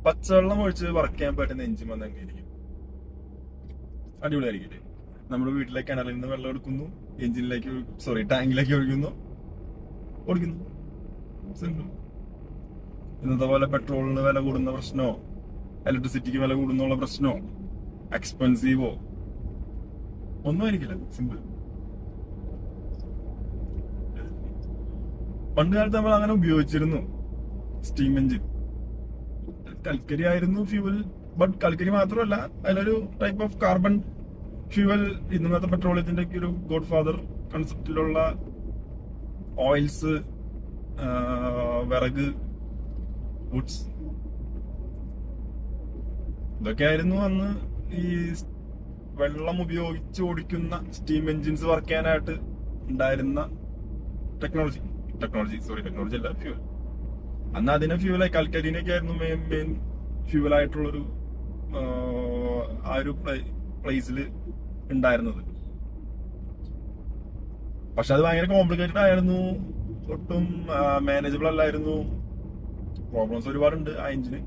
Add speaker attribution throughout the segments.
Speaker 1: പച്ചവെള്ളം ഒഴിച്ച് വർക്ക് ചെയ്യാൻ പറ്റുന്ന എഞ്ചിൻ വന്നെങ്കിലിരിക്കും. അടിപൊളിയായിരിക്കില്ലേ? നമ്മുടെ വീട്ടിലെ കിണറിൽ നിന്ന് വെള്ളം എടുക്കുന്നു, ടാങ്കിലേക്ക് ഒഴിക്കുന്നു, ഓടിക്കുന്നു. സിമ്പിൾ. ഇന്നത്തെ പോലെ പെട്രോളിന് വില കൂടുന്ന പ്രശ്നമോ ഇലക്ട്രിസിറ്റിക്ക് വില കൂടുന്നുള്ള പ്രശ്നമോ എക്സ്പെൻസീവോ ഒന്നും ആയിരിക്കില്ല. സിമ്പിൾ. പണ്ട് കാലത്ത് നമ്മൾ അങ്ങനെ ഉപയോഗിച്ചിരുന്നു സ്റ്റീം എഞ്ചിൻ. കൽക്കരി ആയിരുന്നു ഫ്യൂവൽ. ബട്ട് കൽക്കരി മാത്രമല്ല, അതിലൊരു ടൈപ്പ് ഓഫ് കാർബൺ ഫ്യൂവൽ. ഇന്നത്തെ പെട്രോളിയത്തിന്റെ ഒരു ഗോഡ് ഫാദർ കൺസെപ്റ്റിലുള്ള ഓയിൽസ്, വിറക്, വുഡ്സ്, ഇതൊക്കെയായിരുന്നു അന്ന് ഈ വെള്ളം ഉപയോഗിച്ച് ഓടിക്കുന്ന സ്റ്റീം എഞ്ചിൻസ് വർക്ക് ചെയ്യാനായിട്ട് ഉണ്ടായിരുന്ന ടെക്നോളജി അല്ല, ഫ്യൂവൽ. അന്ന് അതിനെ ഫ്യൂവലായി കൽക്കരിനൊക്കെ ആയിരുന്നു മെയിൻ ഫ്യൂവലായിട്ടുള്ളൊരു ആ ഒരു പ്ലേസിൽ ഉണ്ടായിരുന്നത്. പക്ഷെ അത് ഭയങ്കര കോംപ്ലിക്കേറ്റഡ് ആയിരുന്നു, ഒട്ടും മാനേജബിൾ അല്ലായിരുന്നു. പ്രോബ്ലംസ് ഒരുപാടുണ്ട് ആ എഞ്ചിന്,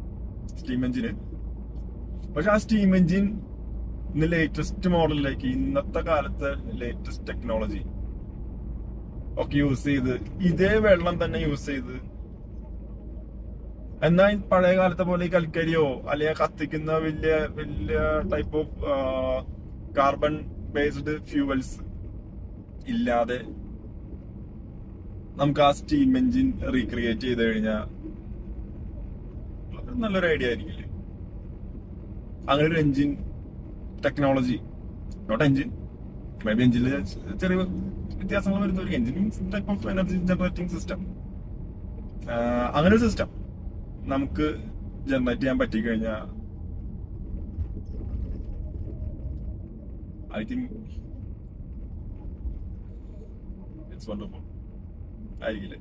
Speaker 1: സ്റ്റീം എഞ്ചിന്. പക്ഷെ ആ സ്റ്റീം എഞ്ചിൻ ഇന്ന് ലേറ്റസ്റ്റ് മോഡലിലേക്ക്, ഇന്നത്തെ കാലത്തെ ലേറ്റസ്റ്റ് ടെക്നോളജി ഒക്കെ യൂസ് ചെയ്ത്, ഇതേ വെള്ളം തന്നെ യൂസ് ചെയ്ത്, എന്നാൽ പഴയ കാലത്തെ പോലെ ഈ കൽക്കരിയോ അല്ലെങ്കിൽ കത്തിക്കുന്ന വലിയ type of carbon based fuels ഇല്ലാതെ നമുക്ക് ആ സ്റ്റീം എഞ്ചിൻ റീക്രിയേറ്റ് ചെയ്ത് കഴിഞ്ഞാൽ നല്ലൊരു ഐഡിയ ആയിരിക്കില്ലേ? അങ്ങനെ ഒരു engine technology, not engine, may be എഞ്ചിനിൽ ചെറിയ വ്യത്യാസങ്ങൾ വരുന്ന ഒരു engine means type of energy generating system. അങ്ങനെ ഒരു സിസ്റ്റം നമുക്ക് ജനറേറ്റ് ചെയ്യാൻ പറ്റിക്കഴിഞ്ഞാൽ ഐ തിങ്ക് ഇറ്റ്സ് വണ്ടർഫുൾ ആയിരിക്കില്ലേ?